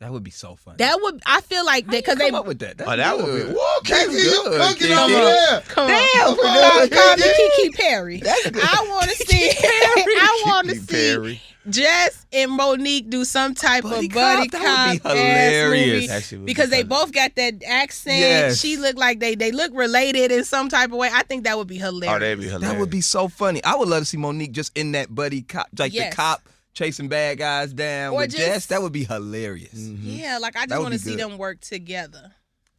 That would be so funny. I feel like that because they come up with that. That's that good. would be. Whoa, KeKe, you good, cooking over there. Damn, call me KeKe Perry. I want to see. I want to see Jess and Monique do some type of buddy cop. That would be hilarious. Because they both got that accent. Yes. She look like they look related in some type of way. I think that would be hilarious. Oh, that'd be hilarious. That would be so funny. I would love to see Monique just in that buddy cop, like the cop chasing bad guys down with Jess. That would be hilarious. Mm-hmm. Yeah, like I just want to see them work together.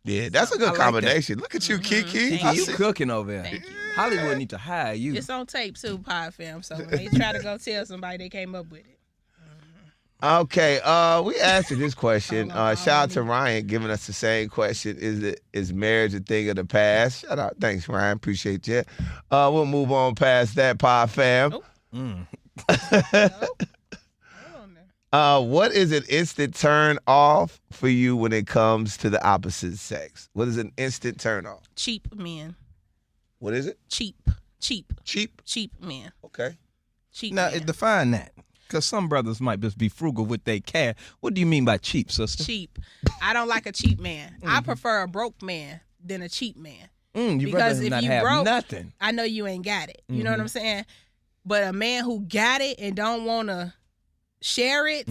Yeah, that's a good combination. Look at you, KeKe. KeKe, you cooking over there. Thank you. Hollywood need to hire you. It's on tape too, Pod Fam. So when they try to go tell somebody, they came up with it. Okay, we asked you this question. Shout out to Ryan giving us the same question. Is marriage a thing of the past? Shout out. Thanks, Ryan. Appreciate you. We'll move on past that, Pod Fam. What is an instant turn off for you when it comes to the opposite sex? What is an instant turn off? Cheap men. What is it? Cheap men. Okay. Cheap Now, men. define that. Because some brothers might just be frugal with their cash. What do you mean by cheap, sister? Cheap. I don't like a cheap man. I prefer a broke man than a cheap man. You Because rather if not you have broke, nothing. I know you ain't got it. You know what I'm saying? But a man who got it and don't want to share it,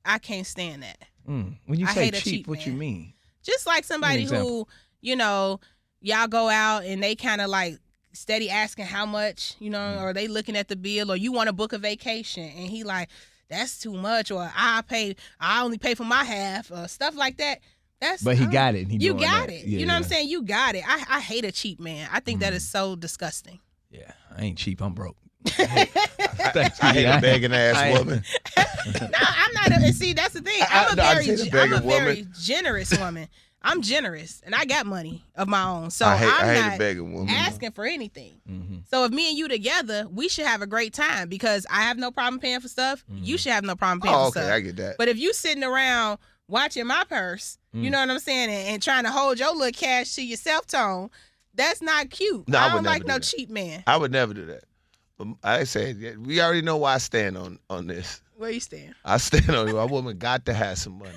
I can't stand that. When you I say hate a cheap, cheap what you man. mean? Just like somebody who, y'all go out and they kind of like steady asking how much, or they looking at the bill, or you want to book a vacation and he like, that's too much, or I only pay for my half, or stuff like that. But he got it. And you got it. Yeah, you know what I'm saying? You got it. I hate a cheap man. I think that is so disgusting. Yeah, I ain't cheap. I'm broke. I hate a begging ass woman. No, I'm not. See, that's the thing. I'm a very generous woman. I'm generous, and I got money of my own. So I hate I'm a begging woman. asking for anything. So if me and you together, we should have a great time because I have no problem paying for stuff. You should have no problem paying for stuff. Okay, I get that. But if you sitting around watching my purse, you know what I'm saying, and trying to hold your little cash to yourself, Tone, that's not cute. No, I I would don't never like do no that. cheap man. I would never do that. But I said, we already know why I stand on this. Where you stand? I stand on it. A woman got to have some money.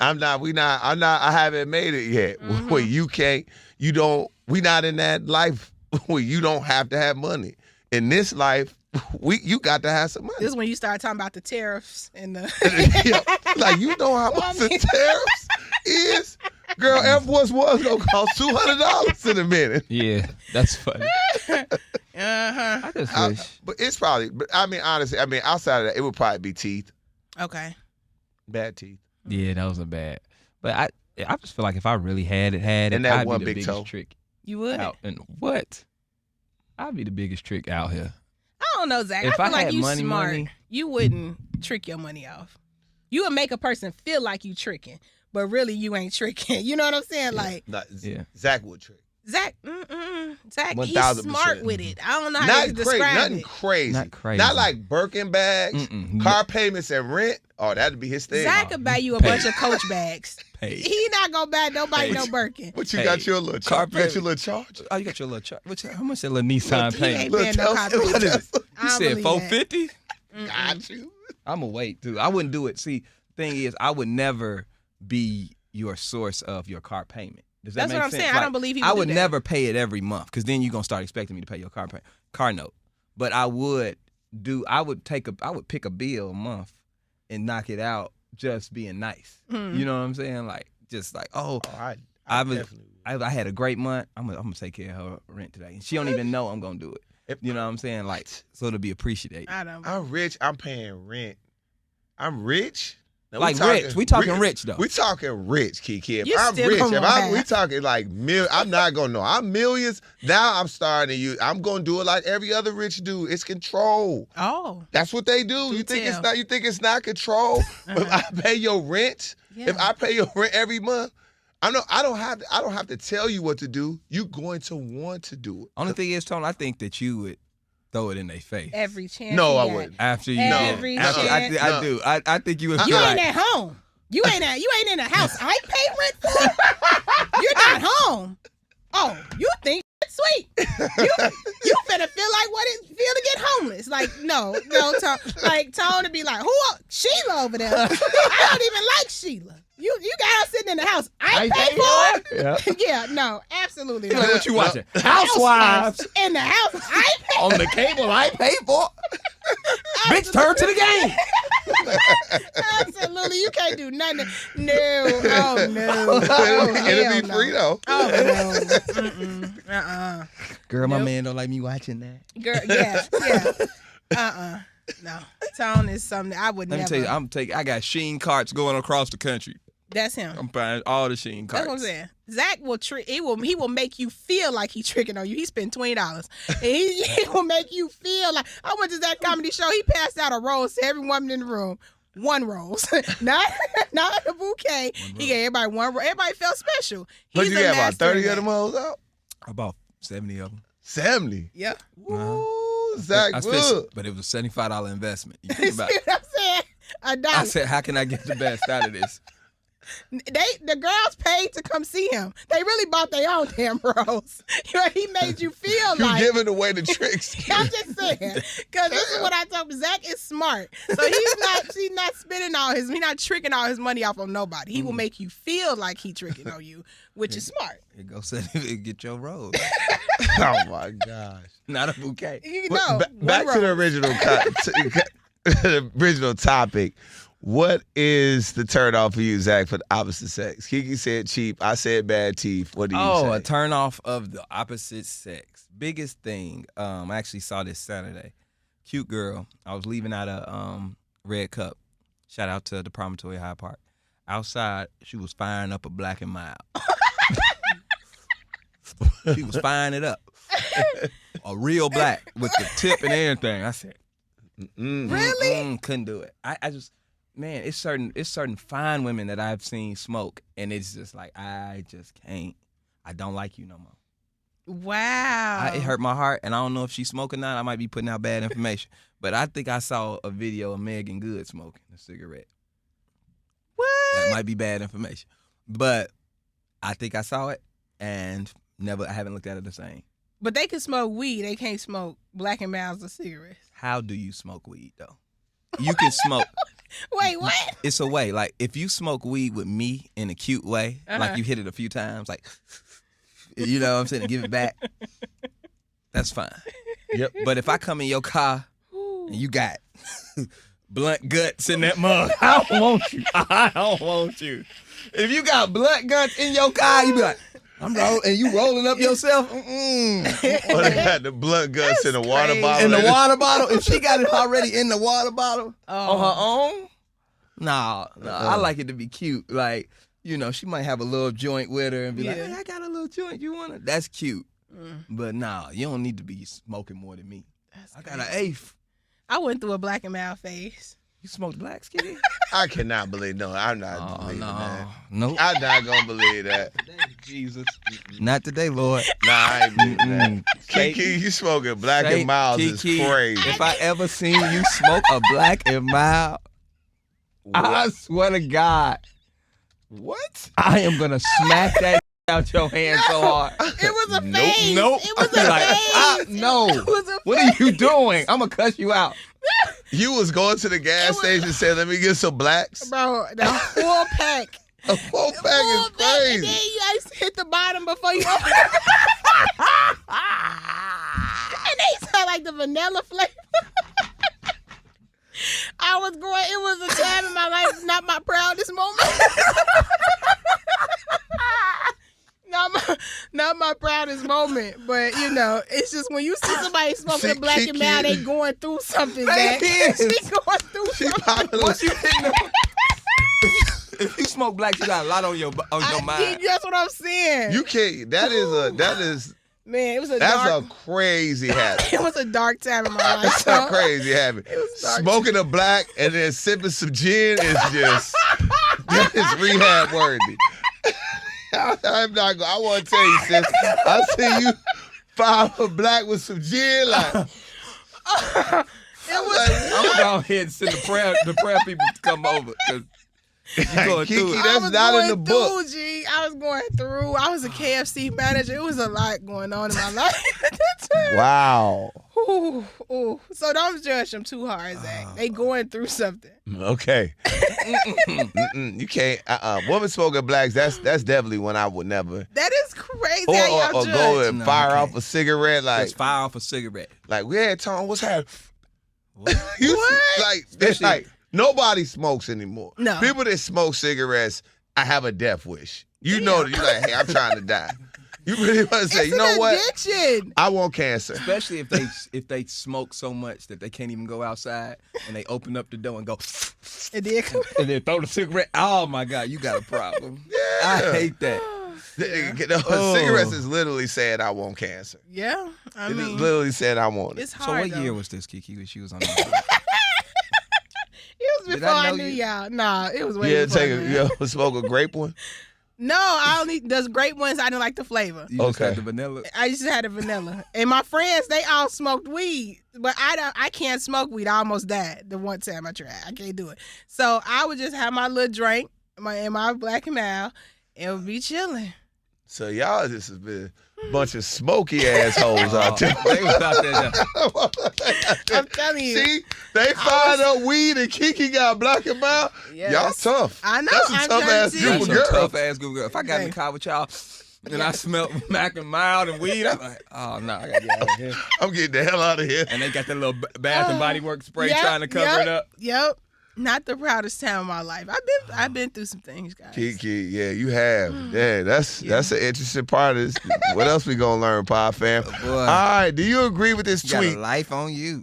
I haven't made it yet. Where you can't, we not in that life where you don't have to have money. In this life, you got to have some money. This is when you start talking about the tariffs and the Yeah, like you know how much the tariffs is? Girl, Air Force One's gonna cost $200 in a minute. Yeah, that's funny. I just wish. But it's probably, honestly, outside of that, it would probably be teeth. Okay. Bad teeth. Yeah, that was a bad. But I just feel like if I really had it, And that I'd one be the big biggest toe. trick You would? out. And what? I'd be the biggest trick out here. I don't know, Zach. If I I feel like had you money, smart. You wouldn't trick your money off. You would make a person feel like you tricking, but really you ain't tricking. You know what I'm saying? Like Zach would trick. Zach, Zach, 1000%. he's smart with it. I don't know how to describe nothing it. crazy. Not crazy. Not like Birkin bags, car payments, and rent. Oh, that'd be his thing. Zach could buy you a bunch of Coach bags. Paid. He not gonna buy nobody no Birkin. But you got your little charge. You got your little charge. Oh, you got your little charge. How much that little Nissan He paying? ain't paying no car What payment. is it? You said $450? Got you. I'm gonna wait, dude. I wouldn't do it. See, thing is, I would never be your source of your car payment. Does that That's make what I'm sense? saying. I don't believe he would I do would that. never pay it every month because then you're gonna start expecting me to pay your car note. But I would pick a bill a month and knock it out just being nice. You know what I'm saying? Like just like I had a great month. I'm gonna take care of her rent today, and she don't even know I'm gonna do it. You know what I'm saying? Like so it'll be appreciated. I'm rich. I'm paying rent. I'm rich. Now, Like rich. We talking rich though. We talking rich, KeKe. If You I'm still rich, gonna we talking like I'm not gonna know. I'm millions. Now I'm starting to use. I'm gonna do it like every other rich dude. It's control. Oh. That's what they do. You think it's not control? If I pay your rent, if I pay your rent every month, I don't have to tell you what to do. You're going to want to do it. Only thing is, Tony, I think that you would throw it in their face. Every chance. No, he I got. wouldn't. After you Every after, chance. I do. I think you would You feel ain't like, at home. You ain't in the house I pay rent for. You're not home. Oh, you think it's sweet. You finna feel like what it feel to get homeless. Like, no, Tone to be like, who? Sheila over there. I don't even like Sheila. You got her sitting in the house. I pay for it. Yeah, no, absolutely like, not. what you watching? Housewives. In the house, I pay. On the cable, I pay for. Bitch, turn to the game. Absolutely, you can't do nothing. No, oh no. Oh, It'll be hell free though. Oh no. Girl, my man don't like me watching that. Girl, yeah. No. Tone is something I would Let never. me tell you, I got Sheen carts going across the country. That's him. I'm buying all the Sheen carts. That's what I'm saying. Zach will he will make you feel like he's tricking on you. He spent $20. And he will make you feel like I went to that comedy show. He passed out a rose to every woman in the room. one rose, not a bouquet. He gave everybody one rose. Everybody felt special. But He's you a got about master 30 that. of them hoes out? About 70 of them. 70? Yeah. Ooh, Zach Wood. But it was a $75 investment. You See think about it. what I'm saying? $1. I said, how can I get the best out of this? The girls paid to come see him. They really bought their own damn rose. He made you feel You like. giving away the tricks. I'm just saying, because this is what I told him. Zach is smart, so he's not spending he's not tricking all his money off on nobody. He will make you feel like he tricking on you, which is smart. Here go get your rose. Oh my gosh. Not a bouquet. You But know, back to the original the original topic. What is the turn off for you, Zach, for the opposite sex? KeKe said cheap. I said bad teeth. What do you say? A turn off of the opposite sex. Biggest thing. I actually saw this Saturday. Cute girl. I was leaving out a Red Cup. Shout out to the Promontory High Park. Outside, she was firing up a Black and Mild. She was firing it up. A real black with the tip and everything. I said, Really? couldn't do it. I just, man, it's certain fine women that I've seen smoke, and it's just like, I just can't. I don't like you no more. Wow. It hurt my heart, and I don't know if she's smoking or not. I might be putting out bad information. But I think I saw a video of Megan Good smoking a cigarette. What? That might be bad information. But I think I saw it, and I haven't looked at it the same. But they can smoke weed. They can't smoke Black and Milds or cigarettes. How do you smoke weed, though? You can smoke. Wait, what? It's a way. Like, if you smoke weed with me in a cute way, like you hit it a few times, like, you know what I'm saying, give it back, that's fine. Yep. But if I come in your car and you got blunt guts in that mug, I don't want you. I don't want you. If you got blunt guts in your car, you be like, I'm rolling, and you rolling up yourself. Or they got the blood guts in the water bottle. In the water bottle? If she got it already in the water bottle on her own? Nah. I like it to be cute. Like, you know, she might have a little joint with her and be like, hey, I got a little joint. You want it? That's cute. But nah, you don't need to be smoking more than me. I got an eighth. I went through a Black and Mild phase. You smoked black, Skitty? I cannot believe. No, I'm not believing that. Nope. I'm not gonna believe that. Jesus. Not today, Lord. Nah, I ain't believing that. KeKe, you smoking Black and Mild is KeKe, crazy. If I ever seen you smoke a Black and Mild, I swear to God, What? I am gonna smack that out your hand so hard. It was a phase. Nope. It was I'll a be like, phase. no. It was a What are you doing? I'm gonna cuss you out. You was going to the gas station and said, let me get some blacks? Bro, the full pack. A full pack Full is pack, crazy. and then you guys hit the bottom before you open it. And they sound like the vanilla flavor. It was a time in my life, not my proudest moment. Not my proudest moment, but you know, it's just when you see somebody smoking a Black and Mild, they going through something. They is. She going through something. popular. Once you hit them, if you smoke black, you got a lot on your mind. That's what I'm saying. You can't. That is Man, it was that's dark. a crazy habit. It was a dark time in my life. That's a crazy habit. It was dark. Smoking a black and then sipping some gin is just that is rehab worthy. I'm not going. I want to tell you, sis. I see you fire a black with some gin, like. It was. I'm gonna go ahead and send the prayer people to come over because you're going through KeKe, it. that's not in the book. I was going through. I was a KFC manager. It was a lot going on in my life at that time. Wow. Ooh. So don't judge them too hard, Zach. They going through something. Okay. You can't. Woman smoking blacks. That's definitely one I would never. That is crazy. How y'all Or judge. go and No, fire okay. off a cigarette like Just fire off a cigarette. yeah, Tom, what's happening? What? You What? like it's like nobody smokes anymore. No. People that smoke cigarettes, I have a death wish. You know that you're like, hey, I'm trying to die. You really want to say, It's you know an what? addiction. I want cancer. Especially if they smoke so much that they can't even go outside and they open up the door and go It did come. and then throw the cigarette. Oh my God, you got a problem. Yeah. I hate that. Cigarettes is literally saying I want cancer. Yeah, I It is mean, literally saying I want it. it's So hard. what though. year was this, KeKe, when she was on that? It was before I knew y'all. Nah, it was way before. You smoke a grape one? No, I only those grape ones. I didn't like the flavor. You just had the vanilla. I used to have the vanilla, and my friends they all smoked weed, but I can't smoke weed. I almost died the one time I tried. I can't do it. So I would just have my little drink, my Black and Mild, and would be chilling. So y'all just have been a bunch of smoky assholes out there. They was out there. I'm telling you. See, they fired up weed and KeKe got Black and Mild. Yes. Y'all tough. I know. That's a tough ass group of girls. Tough ass group of girls. If I got in the car with y'all and I smelled Black and Mild and weed, I'm like, oh no, I gotta get out of here. I'm getting the hell out of here. And they got that little Bath and Body Works spray trying to cover it up. Yep. Not the proudest time of my life. I've been through some things, guys. KeKe, yeah, you have. Yeah, that's an interesting part of this. What else we gonna learn, Pod Fam? Boy. All right, do you agree with this You tweet? got a life on you.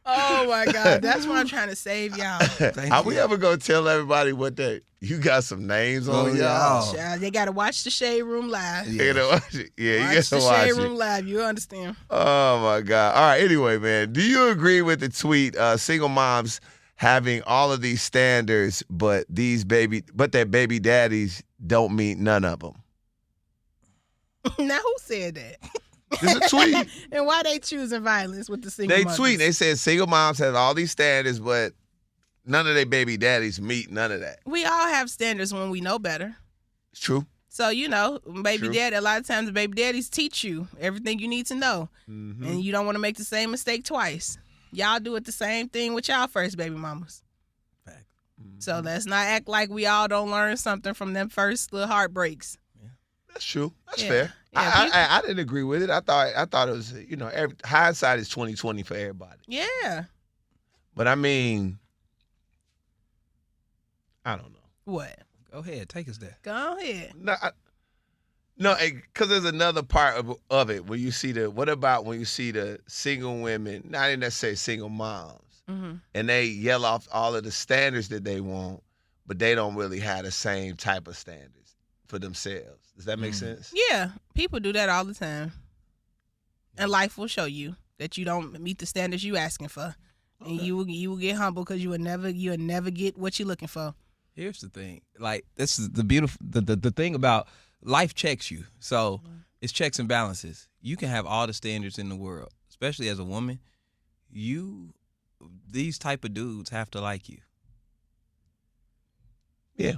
Oh my God, that's why I'm trying to save y'all. Are we ever gonna tell everybody what you got some names on y'all? Child, they gotta watch the Shade Room live. You gotta watch it. Yeah, you Watch gotta the watch Shade it. Room live. You understand? Oh my God. All right. Anyway, man, do you agree with the tweet? Single moms having all of these standards, but their baby daddies don't meet none of them. Now who said that? It's a tweet. And why they choosing violence with the single They mothers? tweet. They said single moms have all these standards, but none of their baby daddies meet none of that. We all have standards when we know better. It's true. So, baby True. daddy, a lot of times the baby daddies teach you everything you need to know. Mm-hmm. And you don't want to make the same mistake twice. Y'all do it the same thing with y'all first baby mamas. Mm-hmm. So let's not act like we all don't learn something from them first little heartbreaks. That's true. That's Yeah. fair. Yeah, I didn't agree with it. I thought it was, hindsight is 20/20 for everybody. Yeah. But I mean, I don't know. What? Go ahead, take us there. Go ahead. No, because there's another part of it when you see when you see the single women, not even necessarily single moms, Mm-hmm. and they yell off all of the standards that they want, but they don't really have the same type of standards for themselves. Does that make sense? Yeah. People do that all the time. And life will show you that you don't meet the standards you asking for. And you will get humble because you will never get what you're looking for. Here's the thing. Like, this is the beautiful the thing about life checks you. So it's checks and balances. You can have all the standards in the world, especially as a woman. These type of dudes have to like you. Yeah.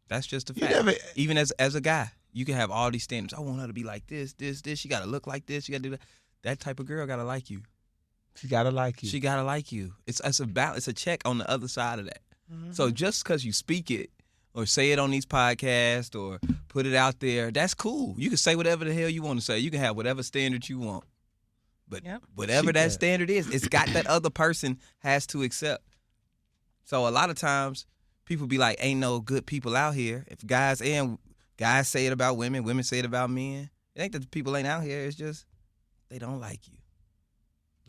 That's just a fact. Even as a guy, you can have all these standards. I want her to be like this. She got to look like this. She got to do that. That type of girl got to like you. She gotta like you. She got to like you. It's a balance. It's a check on the other side of that. Mm-hmm. So just because you speak it or say it on these podcasts or put it out there, that's cool. You can say whatever the hell you want to say. You can have whatever standard you want. But whatever that standard is, it's got that other person has to accept. So a lot of times people be like, ain't no good people out here. If guys say it about women, women say it about men. It ain't that the people ain't out here. It's just they don't like you.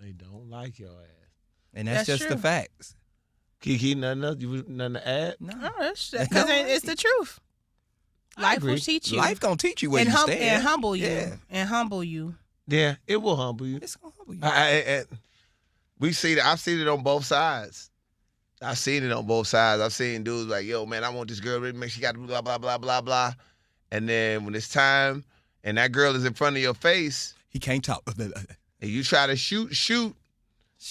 They don't like your ass. And that's just true. the facts. KeKe, nothing to add? No, that's because it's the truth. Life will teach you. Life gonna teach you where you stand. And humble you. Yeah. And humble you. Yeah, it will humble you. It's gonna humble you. I've seen it on both sides. I've seen dudes like, yo, man, I want this girl to make she got to blah, blah, blah, blah, blah. And then when it's time and that girl is in front of your face. He can't talk. And you try to shoot. She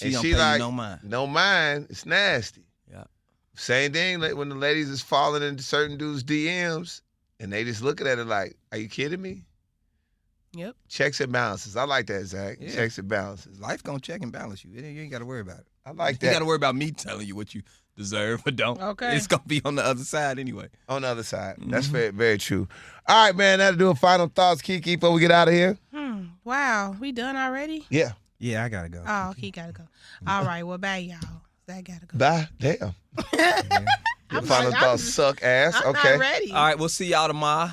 and don't she pay like, you no mind. No mind. It's nasty. Yeah. Same thing like when the ladies is falling into certain dudes' DMs and they just looking at it like, are you kidding me? Yep. Checks and balances. I like that, Zach. Yeah. Checks and balances. Life gonna check and balance you. You ain't got to worry about it. I like You that. got to worry about me telling you what you deserve or don't. Okay. It's gonna be on the other side anyway. On the other side. That's very, very true. All right, man. That'll do it. Final thoughts, KeKe, before we get out of here. Wow. We done already? Yeah. Yeah, I gotta go. Oh, he gotta go. All right. Well, bye, y'all. Zach gotta go. Bye. Damn. Your final I'm thoughts suck ass. I'm Okay. not ready. All right, we'll see y'all tomorrow.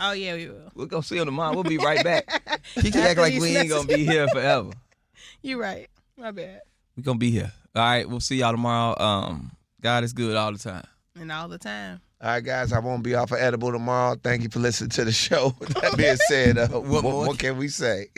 Oh, yeah, we will. We're gonna see you tomorrow. We'll be right back. He can act like we ain't gonna be here forever. You right. My bad. We're gonna be here. All right, we'll see y'all tomorrow. God is good all the time. And all the time. All right, guys. I won't be off of edible tomorrow. Thank you for listening to the show. With that being said, what can we say?